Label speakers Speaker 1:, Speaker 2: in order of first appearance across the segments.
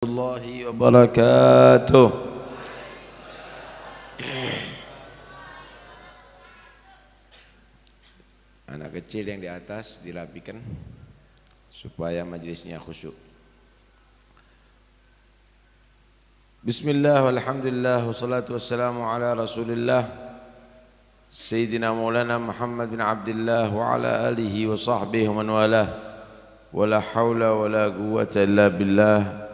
Speaker 1: Warahmatullahi wabarakatuh. Anak kecil yang di atas dirapikan supaya majelisnya khusyuk. Bismillah walhamdulillah wassalatu wassalamu ala Rasulillah Sayyidina Maulana Muhammad bin Abdullah wa ala alihi wa sahbihi wa man walah. Wala haula wala quwwata illa billah.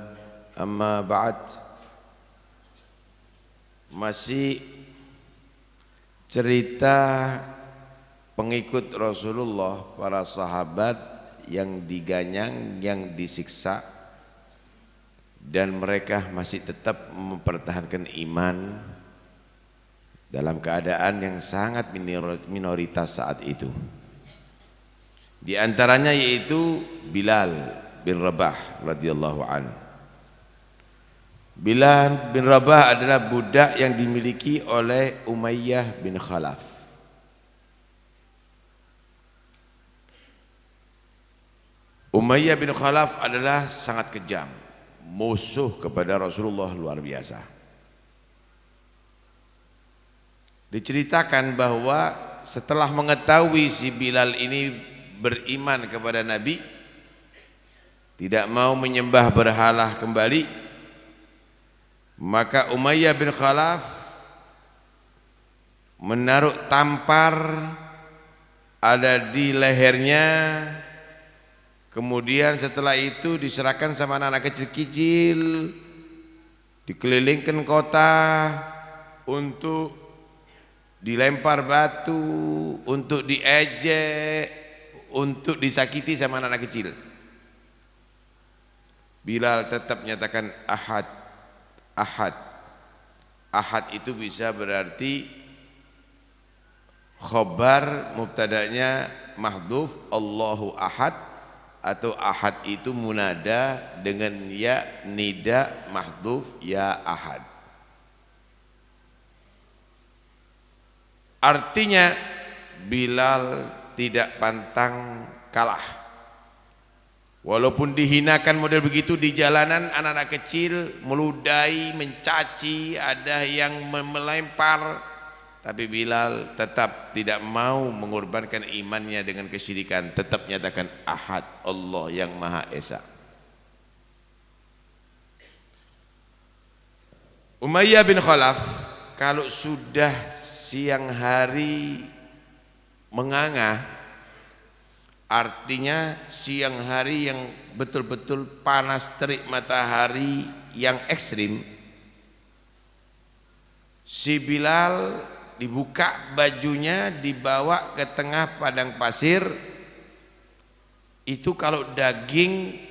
Speaker 1: Amma ba'd. Masih cerita pengikut Rasulullah, para sahabat yang diganyang, yang disiksa, dan mereka masih tetap mempertahankan iman dalam keadaan yang sangat minoritas saat itu. Di antaranya yaitu Bilal bin Rabah radhiyallahu anhu. Bilal bin Rabah adalah budak yang dimiliki oleh Umayyah bin Khalaf. Umayyah bin Khalaf adalah sangat kejam, musuh kepada Rasulullah luar biasa. Diceritakan bahwa setelah mengetahui si Bilal ini beriman kepada Nabi, tidak mau menyembah berhala kembali, maka Umayyah bin Khalaf menaruh tampar ada di lehernya. Kemudian setelah itu diserahkan sama anak-anak kecil-kecil, dikelilingkan kota untuk dilempar batu, untuk diejek, untuk disakiti sama anak-anak kecil. Bilal tetap menyatakan ahad. Ahad. Ahad itu bisa berarti khobar, mubtadanya mahdhuf Allahu ahad, atau ahad itu munada dengan ya nida mahdhuf ya ahad. Artinya Bilal tidak pantang kalah. Walaupun dihinakan model begitu di jalanan, anak-anak kecil meludahi, mencaci, ada yang melempar, tapi Bilal tetap tidak mau mengorbankan imannya dengan kesyirikan, tetap nyatakan ahad, Allah yang Maha Esa. Umayyah bin Khalaf kalau sudah siang hari menganga, artinya siang hari yang betul-betul panas terik matahari yang ekstrim, si Bilal dibuka bajunya, dibawa ke tengah padang pasir. Itu kalau daging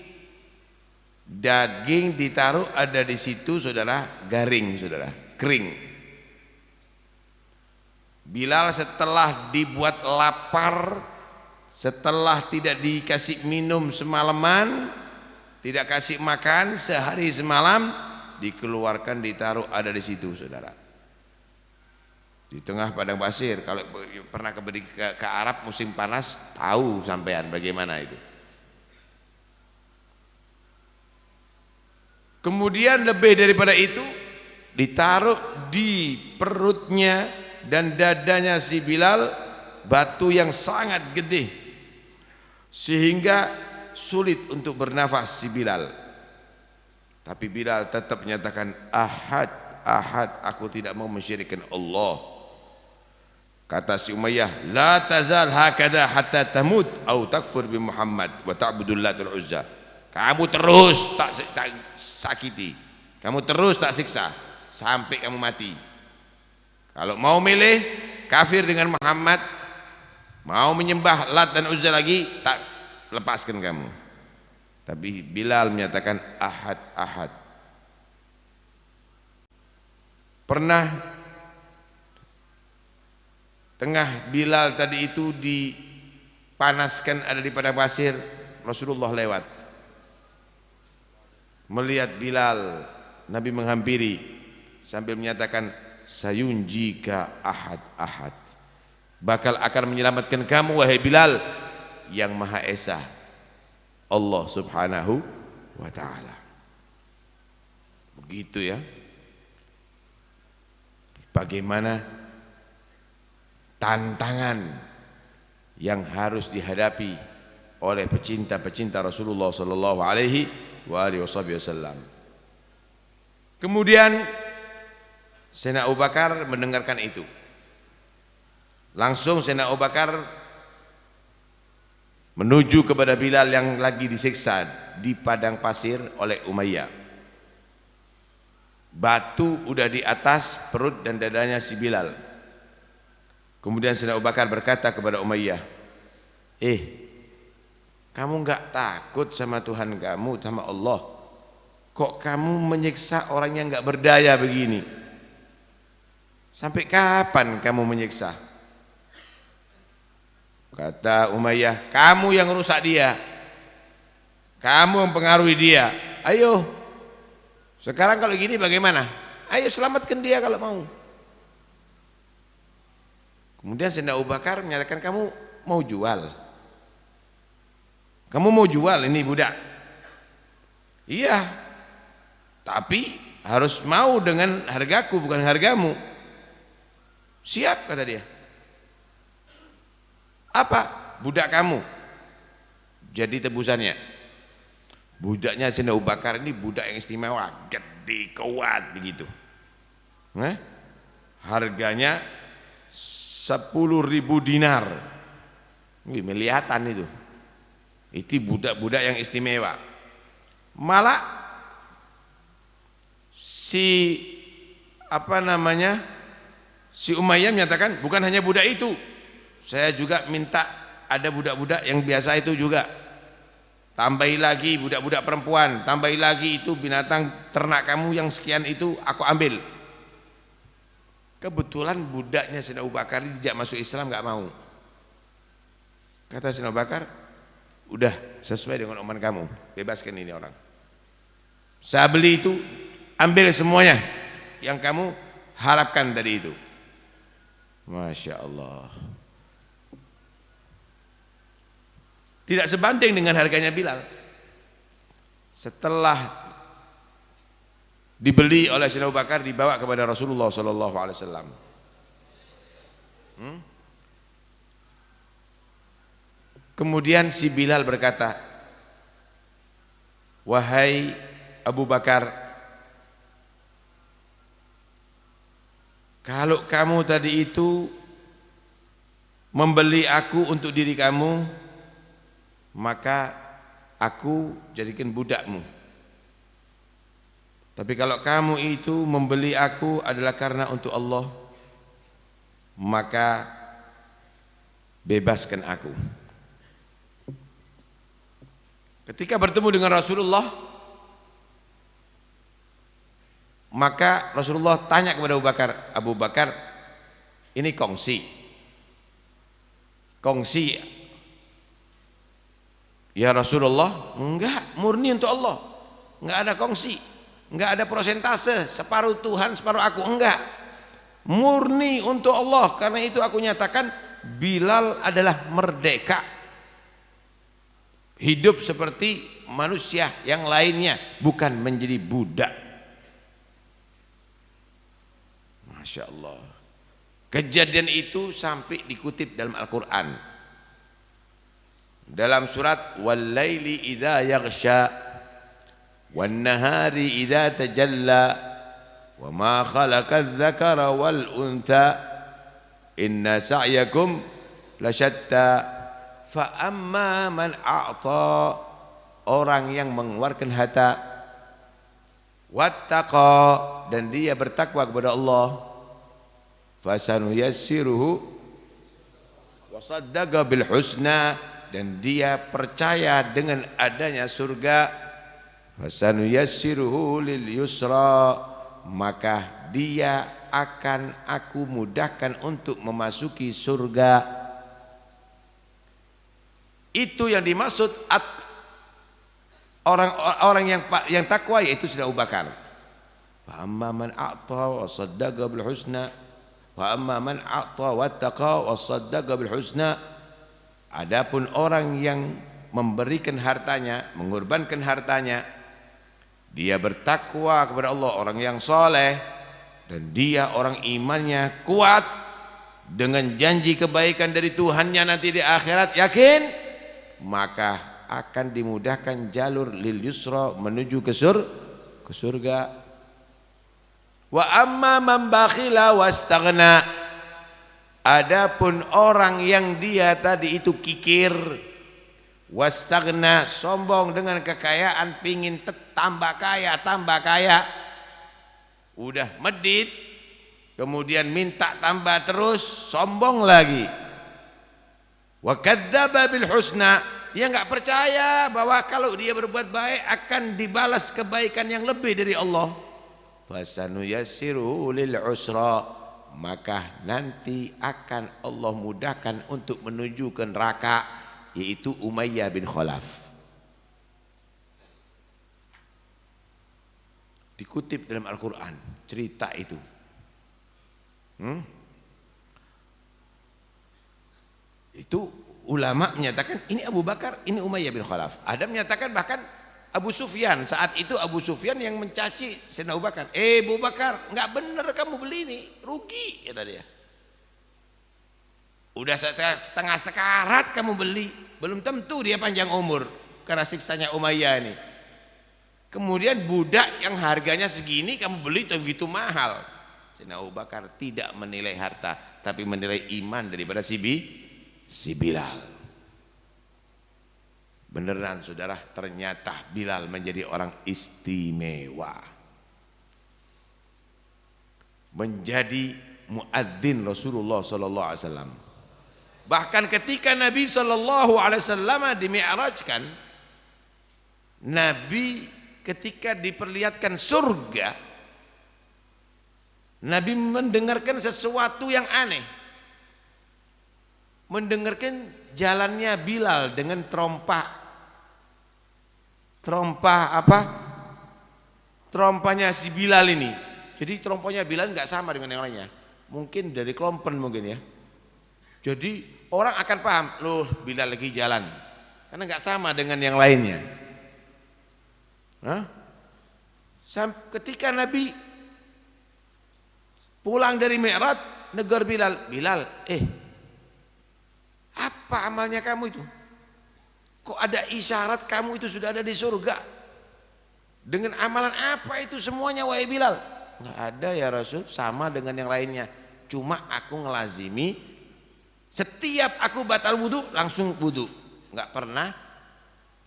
Speaker 1: ditaruh ada di situ, saudara, garing, saudara, kering. Bilal setelah dibuat lapar, setelah tidak dikasih minum semalaman, tidak kasih makan sehari semalam, dikeluarkan, ditaruh ada di situ, saudara, di tengah padang pasir. Kalau pernah ke Arab musim panas, tahu sampean bagaimana itu. Kemudian lebih daripada itu, ditaruh di perutnya dan dadanya si Bilal batu yang sangat gede, sehingga sulit untuk bernafas si Bilal. Tapi Bilal tetap menyatakan ahad, ahad, aku tidak mau mensyirikkan Allah. Kata si Umayyah, la tazal hakada hatta tamut au takfur bi Muhammad wa ta'budul Latul Uzza. Kamu terus tak sakiti, kamu terus tak siksa sampai kamu mati. Kalau mau milih kafir dengan Muhammad, mau menyembah Lat dan Uzza lagi, tak lepaskan kamu. Tapi Bilal menyatakan ahad, ahad. Pernah tengah Bilal tadi itu dipanaskan ada di padang pasir, Rasulullah lewat, melihat Bilal, Nabi menghampiri sambil menyatakan sayunjika ahad, ahad, bakal akan menyelamatkan kamu wahai Bilal yang Maha Esa, Allah Subhanahu wa ta'ala. Begitu ya. Bagaimana tantangan yang harus dihadapi oleh pecinta-pecinta Rasulullah sallallahu alaihi wasallam. Kemudian Sayyidina Abu Bakar mendengarkan itu. Langsung Sayyidina Abu Bakar menuju kepada Bilal yang lagi disiksa di padang pasir oleh Umayyah. Batu udah di atas perut dan dadanya si Bilal. Kemudian Sayyidina Abu Bakar berkata kepada Umayyah, kamu enggak takut sama Tuhan kamu, sama Allah? Kok kamu menyiksa orang yang enggak berdaya begini? Sampai kapan kamu menyiksa? Kata Umayyah, kamu yang rusak dia, kamu yang pengaruhi dia. Ayo, sekarang kalau gini bagaimana? Ayo selamatkan dia kalau mau. Kemudian Sayyidina Abu Bakar menyatakan, kamu mau jual? Kamu mau jual ini budak? Iya, tapi harus mau dengan hargaku, bukan hargamu. Siap, kata dia. Apa? Budak kamu jadi tebusannya. Budaknya Sayyidina Abu Bakar ini budak yang istimewa, gede, kuat begitu. Harganya 10.000 dinar. Ini miliatan itu. Itu budak-budak yang istimewa. Malah si Umayyah menyatakan, bukan hanya budak itu, saya juga minta ada budak-budak yang biasa itu juga. Tambahi lagi budak-budak perempuan, tambahi lagi itu binatang ternak kamu yang sekian itu aku ambil. Kebetulan budaknya Sayyidina Abu Bakar tidak masuk Islam, enggak mau. Kata Sayyidina Abu Bakar, udah sesuai dengan omongan kamu, bebaskan ini orang. Saya beli itu, ambil semuanya yang kamu harapkan tadi itu. Masya Allah. Tidak sebanding dengan harganya Bilal. Setelah dibeli oleh Sayyidina Abu Bakar, dibawa kepada Rasulullah sallallahu alaihi wasallam. Kemudian si Bilal berkata, wahai Abu Bakar, kalau kamu tadi itu membeli aku untuk diri kamu, maka aku jadikan budakmu. Tapi kalau kamu itu membeli aku adalah karena untuk Allah, maka bebaskan aku. Ketika bertemu dengan Rasulullah, maka Rasulullah tanya kepada Abu Bakar, ini kongsi. Ya Rasulullah, enggak, murni untuk Allah. Enggak ada kongsi, enggak ada prosentase, separuh Tuhan, separuh aku, enggak. Murni untuk Allah. Karena itu aku nyatakan Bilal adalah merdeka. Hidup seperti manusia yang lainnya, bukan menjadi budak. Masya Allah. Kejadian itu sampai dikutip dalam Al-Quran. Dalam surat Wal-laili idza yaghsha wan-nahari idza tajalla wa ma khalaqadz dzakara wal untha inna sa'yakum lasyatta fa amma man a'ta, orang yang mengeluarkan harta, wattaqa, dan dia bertakwa kepada Allah, fasanuyassiruhu wa saddaqa bil husna, dan dia percaya dengan adanya surga, fasanuyassiruhu lil yusra, maka dia akan aku mudahkan untuk memasuki surga. Itu yang dimaksud orang yang takwa, yaitu Sayyidina Abu Bakar. Fa amma man a'ta wa saddaqa bil husna, wa amma man a'ta wattaqa wa saddaqa bil husna. Adapun orang yang memberikan hartanya, mengorbankan hartanya dia bertakwa kepada Allah, orang yang soleh, dan dia orang imannya kuat dengan janji kebaikan dari Tuhannya nanti di akhirat, yakin, maka akan dimudahkan jalur lil yusra menuju ke surga. Wa amma man bakhila wastaghna, adapun orang yang dia tadi itu kikir, wastaghna, sombong dengan kekayaan, pingin tambah kaya, udah medit, kemudian minta tambah terus, sombong lagi. Wa kadzdzaba bil husna, dia enggak percaya bahwa kalau dia berbuat baik akan dibalas kebaikan yang lebih dari Allah. Fasanuyassiruhu lil usra, maka nanti akan Allah mudahkan untuk menuju ke neraka, yaitu Umayyah bin Khalaf. Dikutip dalam Al-Quran cerita itu. Itu ulama menyatakan ini Abu Bakar, ini Umayyah bin Khalaf. Ada menyatakan bahkan Abu Sufyan, saat itu Abu Sufyan yang mencaci Sayyidina Abu Bakar. Abu Bakar, nggak bener kamu beli ini, rugi, kata dia. Udah setengah sekarat kamu beli, belum tentu dia panjang umur karena siksanya Umayyah ini. Kemudian budak yang harganya segini kamu beli itu begitu mahal. Sayyidina Abu Bakar tidak menilai harta, tapi menilai iman daripada si Bilal. Beneran saudara, ternyata Bilal menjadi orang istimewa, menjadi muadzin Rasulullah sallallahu alaihi wasallam. Bahkan ketika Nabi sallallahu alaihi wasallam dimi'rajkan, Nabi ketika diperlihatkan surga, Nabi mendengarkan sesuatu yang aneh. Mendengarkan jalannya Bilal dengan terompahnya si Bilal ini. Jadi terompahnya Bilal nggak sama dengan yang lainnya. Mungkin dari Klompen mungkin ya. Jadi orang akan paham, loh Bilal lagi jalan, karena nggak sama dengan yang lainnya. Ketika Nabi pulang dari Mi'raj, negur Bilal, apa amalnya kamu itu? Kok ada isyarat kamu itu sudah ada di surga? Dengan amalan apa itu semuanya wahai Bilal? Enggak ada ya Rasul, sama dengan yang lainnya. Cuma aku ngelazimi setiap aku batal wudu langsung wudu. Enggak pernah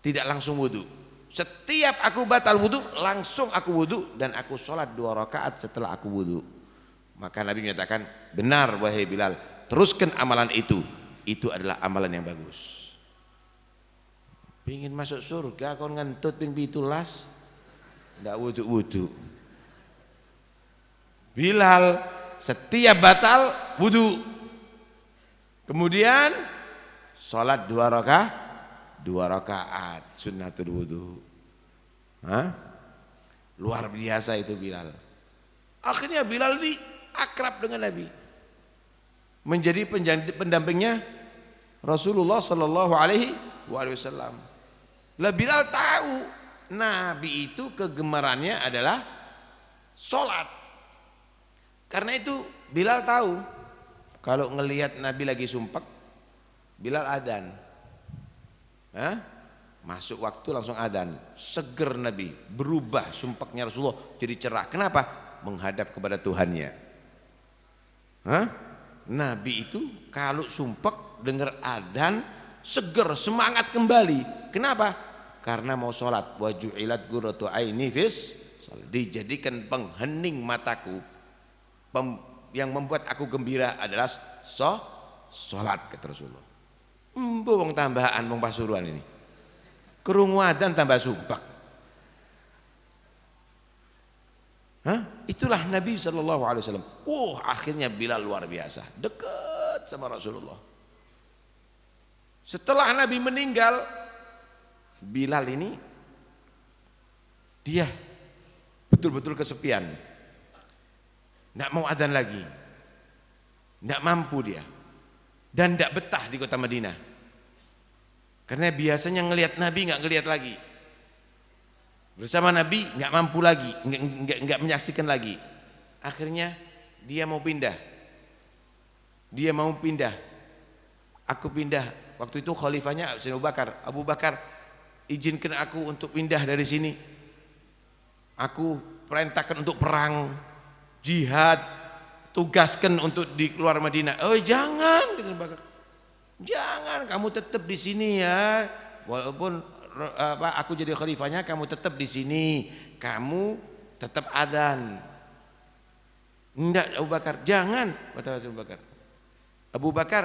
Speaker 1: tidak langsung wudu. Setiap aku batal wudu langsung aku wudu, dan aku sholat 2 rakaat setelah aku wudu. Maka Nabi menyatakan, benar wahai Bilal, teruskan amalan itu. Itu adalah amalan yang bagus. Pingin masuk surga kau ngentut ping pitulas, ndak wudu. Bilal setiap batal wudu, kemudian sholat 2 rakaat sunnatul wudu. Luar biasa itu Bilal. Akhirnya Bilal ini akrab dengan Nabi, menjadi pendampingnya Rasulullah sallallahu alaihi wasallam. Lah Bilal tahu Nabi itu kegemarannya adalah sholat. Karena itu Bilal tahu kalau ngelihat Nabi lagi sumpek, Bilal adzan. Masuk waktu langsung adzan. Seger Nabi, berubah sumpeknya Rasulullah jadi cerah. Kenapa? Menghadap kepada Tuhannya. Nabi itu kalau sumpek dengar adzan seger, semangat kembali. Kenapa? Karena mau sholat. Wa ju'ilat qurratu aini fis sholat. Dijadikan penghening mataku, yang membuat aku gembira adalah sholat, kata Rasulullah. Wong tambahan wong Pasuruan ini. Krungu adzan tambah sumpek. Itulah Nabi sallallahu alaihi wasallam. Akhirnya Bilal luar biasa, dekat sama Rasulullah. Setelah Nabi meninggal, Bilal ini dia betul-betul kesepian. Enggak mau adzan lagi. Enggak mampu dia. Dan enggak betah di kota Madinah. Karena biasanya ngelihat Nabi enggak ngelihat lagi. Bersama Nabi nggak mampu lagi, nggak menyaksikan lagi. Akhirnya dia mau pindah. Dia mau pindah. Aku pindah. Waktu itu khalifahnya Sayyidina Abu Bakar. Abu Bakar, izinkan aku untuk pindah dari sini. Aku perintahkan untuk perang, jihad, tugaskan untuk di keluar Madinah. Oh jangan, kata Abu Bakar. Jangan, kamu tetap di sini ya. Walaupun aku jadi khalifahnya, kamu tetap di sini. Kamu tetap adzan. Enggak Abu Bakar, jangan, kata Abu Bakar. Abu Bakar,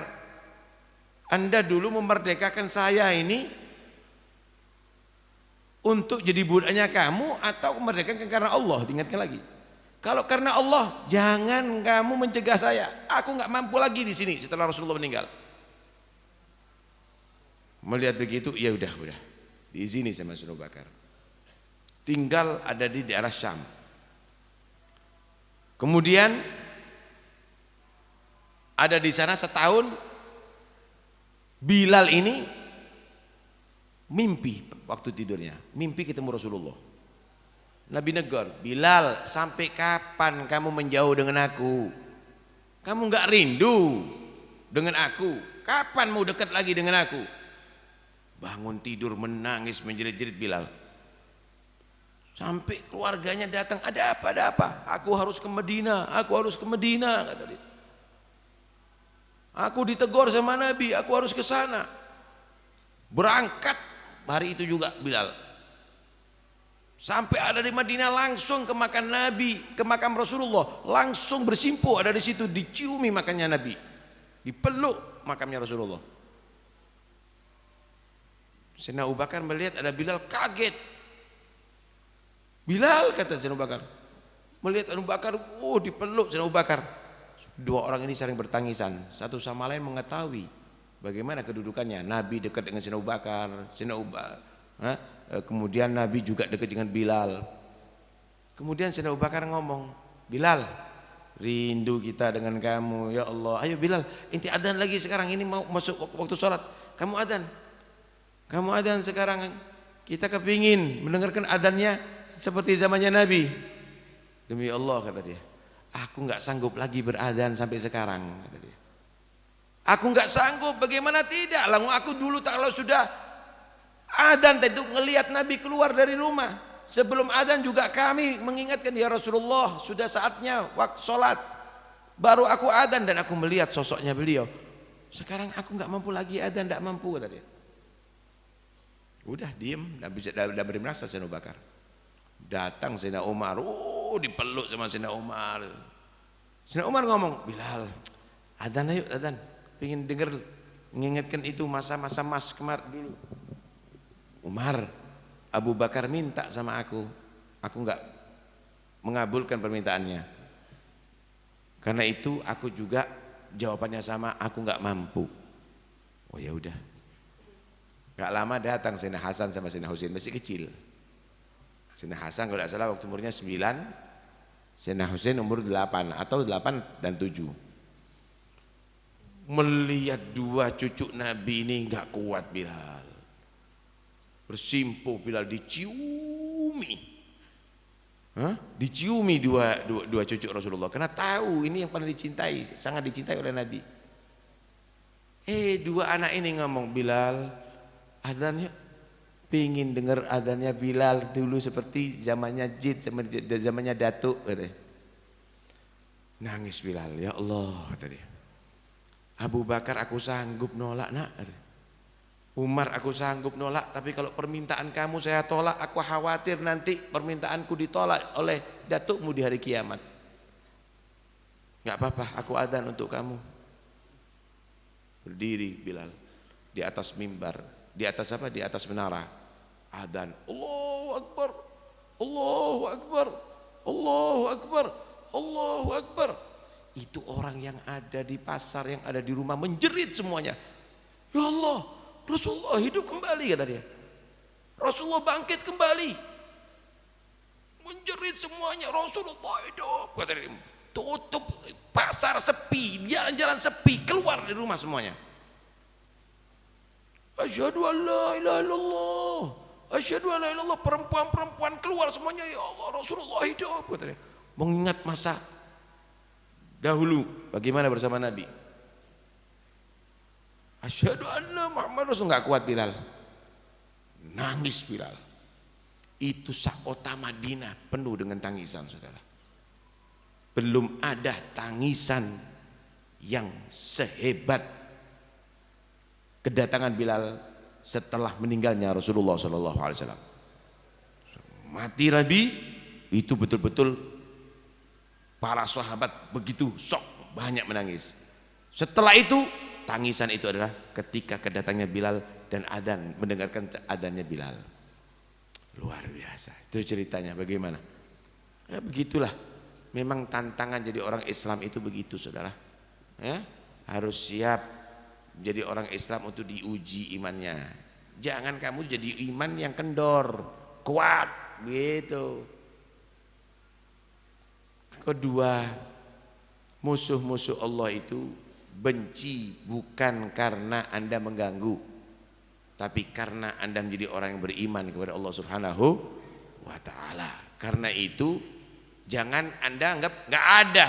Speaker 1: Anda dulu memerdekakan saya ini untuk jadi budaknya kamu atau memerdekakan karena Allah? Diingatkan lagi. Kalau karena Allah, jangan kamu mencegah saya. Aku nggak mampu lagi di sini setelah Rasulullah meninggal. Melihat begitu, ya udah, diizini sama Abu Bakar. Tinggal ada di daerah Syam. Kemudian ada di sana setahun. Bilal ini mimpi waktu tidurnya, mimpi ketemu Rasulullah. Nabi negur, Bilal, sampai kapan kamu menjauh dengan aku? Kamu nggak rindu dengan aku? Kapan mau dekat lagi dengan aku? Bangun tidur menangis menjerit-jerit Bilal. Sampai keluarganya datang, ada apa, ada apa? Aku harus ke Medina, kata dia. Aku ditegur sama Nabi, aku harus ke sana. Berangkat hari itu juga Bilal. Sampai ada di Madinah langsung ke makam Nabi, ke makam Rasulullah, langsung bersimpuh ada di situ, diciumi makamnya Nabi. Dipeluk makamnya Rasulullah. Sayyidina Abu Bakar melihat ada Bilal, kaget. Bilal, kata Sayyidina Abu Bakar. Melihat Abu Bakar, dipeluk Sayyidina Abu Bakar. Dua orang ini saling bertangisan, satu sama lain mengetahui bagaimana kedudukannya. Nabi dekat dengan Sayyidina Abu Bakar, kemudian Nabi juga dekat dengan Bilal. Kemudian Sayyidina Abu Bakar ngomong, Bilal, rindu kita dengan kamu ya Allah. Ayo Bilal, inti adzan lagi sekarang, ini mau masuk waktu sholat. Kamu adzan sekarang. Kita kepingin mendengarkan adzannya seperti zamannya Nabi. Demi Allah, kata dia, aku nggak sanggup lagi beradzan sampai sekarang, kata dia. Aku nggak sanggup, bagaimana tidak? Lalu aku dulu kalau sudah adzan itu ngelihat Nabi keluar dari rumah. Sebelum adzan juga kami mengingatkan, ya Rasulullah, sudah saatnya waktu sholat. Baru aku adzan dan aku melihat sosoknya beliau. Sekarang aku nggak mampu lagi adzan, nggak mampu, kata dia. Udah diem, nggak beri merasa Sayyidina Abu Bakar. Datang Sayyidina Umar, dipeluk sama Sayyidina Umar. Sayyidina Umar ngomong, Bilal, adzan ayo, adzan. Pengen dengar, mengingatkan itu masa-masa mas kemarin dulu. Umar, Abu Bakar minta sama aku nggak mengabulkan permintaannya. Karena itu aku juga jawabannya sama, aku nggak mampu. Oh ya udah. Gak lama datang Sayyidina Hasan sama Sayyidina Husain, masih kecil. Sayyidina Hasan kalau tidak salah waktu umurnya 9, Sayyidina Husain umur 8 atau 8 dan 7. Melihat dua cucu Nabi ini gak kuat Bilal. Bersimpuh Bilal, diciumi. Diciumi dua cucu Rasulullah. Karena tahu ini yang paling dicintai, sangat dicintai oleh Nabi. Dua anak ini ngomong, Bilal, adzannya, pingin dengar adzannya Bilal dulu seperti zamannya Jid, zamannya Datuk. Nangis Bilal, ya Allah, kata dia. Abu Bakar aku sanggup nolak nak. Umar aku sanggup nolak, tapi kalau permintaan kamu saya tolak, aku khawatir nanti permintaanku ditolak oleh datukmu di hari kiamat. Gak apa-apa, aku adzan untuk kamu. Berdiri Bilal di atas mimbar, di atas apa? Di atas menara. Adzan, Allahu Akbar, Allahu Akbar, Allahu Akbar, Allahu Akbar. Itu orang yang ada di pasar, yang ada di rumah menjerit semuanya. Ya Allah, Rasulullah hidup kembali, kata dia. Rasulullah bangkit kembali. Menjerit semuanya, Rasulullah hidup, kata dia. Tutup pasar sepi, jalan-jalan sepi, keluar dari rumah semuanya. Asyhadu an la ilaha illallah, Asyhadu an la ilaha illallah, perempuan-perempuan keluar semuanya, ya Allah Rasulullah hidup katanya. Mengingat masa dahulu bagaimana bersama Nabi. Asyhadu anna Muhammad Rasul, enggak kuat Bilal. Nangis Bilal. Itu sakota Madinah penuh dengan tangisan, Saudara. Belum ada tangisan yang sehebat kedatangan Bilal setelah meninggalnya Rasulullah sallallahu alaihi wasallam. Mati Nabi, itu betul-betul para sahabat begitu sok banyak menangis. Setelah itu, tangisan itu adalah ketika kedatangannya Bilal dan adzan, mendengarkan adzannya Bilal. Luar biasa. Itu ceritanya bagaimana? Ya begitulah. Memang tantangan jadi orang Islam itu begitu, Saudara. Ya, harus siap jadi orang Islam untuk diuji imannya. Jangan kamu jadi iman yang kendor, kuat gitu. Kedua, musuh-musuh Allah itu benci bukan karena Anda mengganggu, tapi karena Anda menjadi orang yang beriman kepada Allah Subhanahu wa taala. Karena itu jangan Anda anggap enggak ada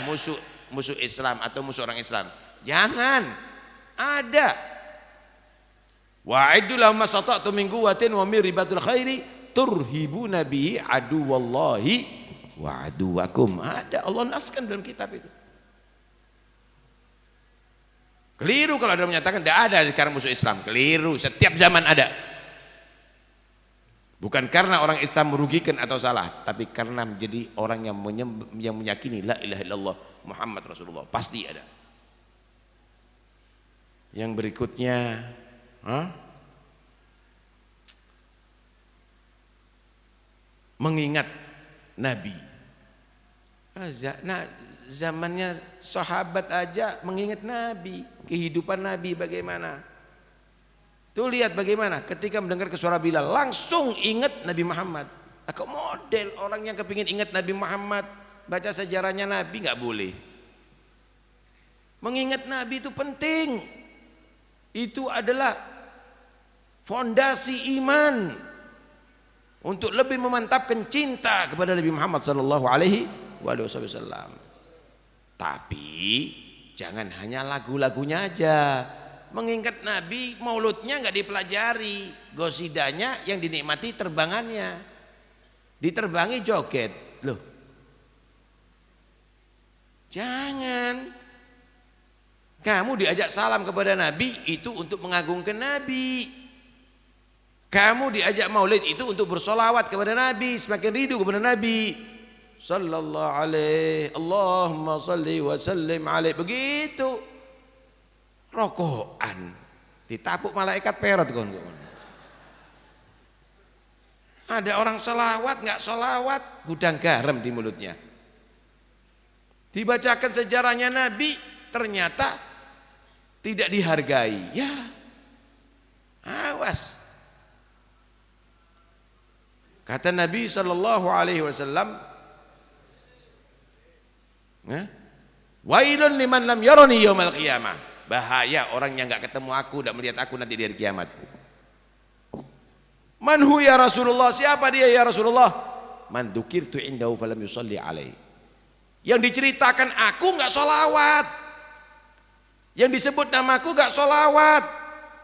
Speaker 1: musuh Islam atau musuh orang Islam. Jangan. Ada. Wa'iddu lahum mastata'tum min quwwatin wa min ribatil khairi turhibuna bihi aduwallahi wa aduwakum. Ada, Allah naskan dalam kitab itu. Keliru kalau ada menyatakan tidak ada sekarang musuh Islam. Keliru, setiap zaman ada. Bukan karena orang Islam merugikan atau salah, tapi karena menjadi orang yang meyakini la ilaha illallah Muhammad Rasulullah. Pasti ada. Yang berikutnya, mengingat Nabi. Nah, zamannya sahabat aja mengingat Nabi, kehidupan Nabi bagaimana. Tuh lihat bagaimana ketika mendengar suara Bilal langsung ingat Nabi Muhammad. Aku model orang yang kepingin ingat Nabi Muhammad, baca sejarahnya Nabi nggak boleh. Mengingat Nabi itu penting. Itu adalah fondasi iman untuk lebih memantapkan cinta kepada Nabi Muhammad sallallahu alaihi wasallam. Tapi jangan hanya lagu-lagunya aja. Mengingat Nabi, mauludnya nggak dipelajari, gosidanya yang dinikmati terbangannya, diterbangi joget, loh. Jangan. Kamu diajak salam kepada Nabi itu untuk mengagungkan Nabi. Kamu diajak maulid itu untuk bersolawat kepada Nabi, semakin rindu kepada Nabi. Sallallahu alaihi, Allahumma salli wa sallim alaihi. Begitu. Rokokan ditapuk malaikat perot kon. Ada orang selawat nggak selawat, gudang garam di mulutnya. Dibacakan sejarahnya Nabi, ternyata tidak dihargai. Ya, awas. Kata Nabi sallallahu alaihi wasallam, wailun liman lam yarani yaumal qiyamah. Bahaya orang yang enggak ketemu aku, tidak melihat aku nanti di hari kiamat. Manhu ya Rasulullah? Siapa dia ya Rasulullah? Man dzukirtu indahu falam yusalli alaihi. Yang diceritakan aku enggak sholawat. Yang disebut namaku enggak sholawat.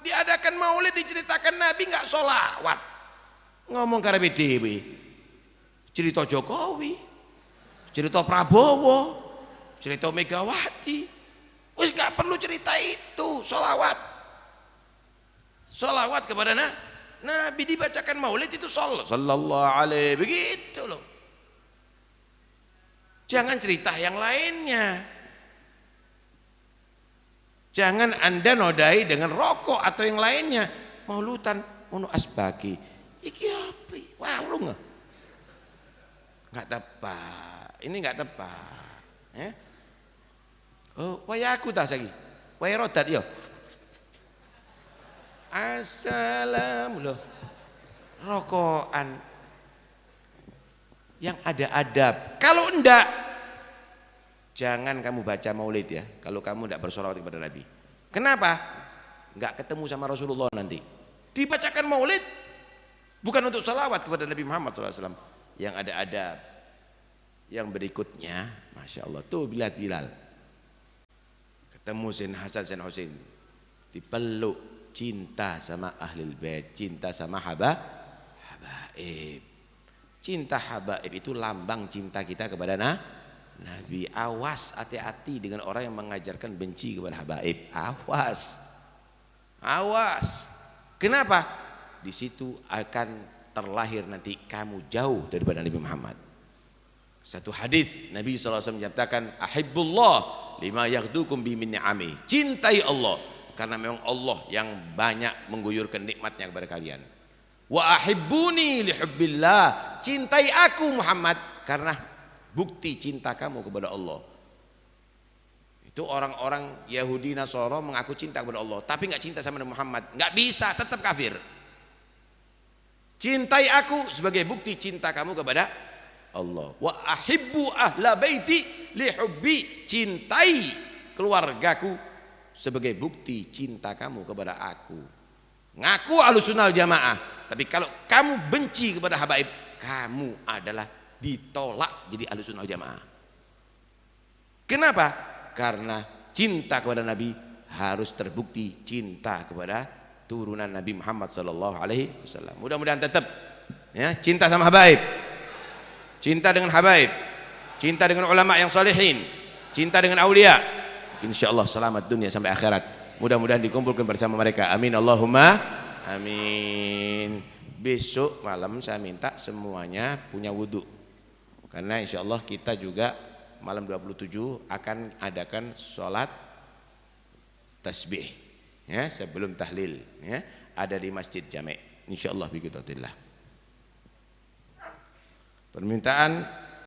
Speaker 1: Diadakan maulid diceritakan Nabi enggak sholawat. Ngomong karepe dhewe. Cerita Jokowi, cerita Prabowo, cerita Megawati. Wis gak perlu cerita itu, sholawat. Sholawat kepada Nabi, dibacakan maulid itu sallallahu alaihi, begitu loh. Jangan cerita yang lainnya. Jangan Anda nodai dengan rokok atau yang lainnya. Maulutan ono asbaki. Iki apa? Walung. Enggak tepat. Ini enggak tepat. Oh, waya aku tak lagi. Waya rodat yo. Assalam loh. Rokokan. Yang ada adab. Kalau enggak, jangan kamu baca maulid ya. Kalau kamu enggak bersolawat kepada Nabi. Kenapa? Enggak ketemu sama Rasulullah nanti. Dibacakan maulid, Bukan untuk salawat kepada Nabi Muhammad SAW. Yang ada adab. Yang berikutnya, Masya Allah, tuh Bilal. Ketemu Sayyidina Hasan, Sayyidina Husain, dipeluk, cinta sama ahlul bait, cinta sama habaib. Cinta habaib itu lambang cinta kita kepada Nabi. Awas, hati-hati dengan orang yang mengajarkan benci kepada habaib. Awas. Kenapa? Di situ akan terlahir nanti kamu jauh daripada Nabi Muhammad. Satu hadis Nabi SAW menyatakan, ahibbullah lima yaghdukum bi min ni'ami. Cintai Allah karena memang Allah yang banyak mengguyurkan nikmatnya kepada kalian. Wa ahibbuni li hubbillah. Cintai aku Muhammad karena bukti cinta kamu kepada Allah. Itu orang-orang Yahudi Nasara mengaku cinta kepada Allah, tapi nggak cinta sama Nabi Muhammad. Nggak bisa, tetap kafir. Cintai aku sebagai bukti cinta kamu kepada Allah. Wa ahibbu ahla baiti li hubbi. Cintai keluargaku sebagai bukti cinta kamu kepada aku. Ngaku Ahlussunnah Jamaah, tapi kalau kamu benci kepada habaib, kamu adalah ditolak jadi Ahlussunnah Jamaah. Kenapa? Karena cinta kepada Nabi harus terbukti cinta kepada turunan Nabi Muhammad SAW. Mudah-mudahan tetap ya, cinta sama habaib, cinta dengan habaib, cinta dengan ulama yang salihin, cinta dengan aulia. Insyaallah selamat dunia sampai akhirat. Mudah-mudahan dikumpulkan bersama mereka. Amin Allahumma amin. Besok malam saya minta semuanya punya wudhu, karena insyaallah kita juga malam 27 akan adakan sholat tasbih ya, sebelum tahlil ya, ada di Masjid Jami'. Insyaallah biqudratillah. Permintaan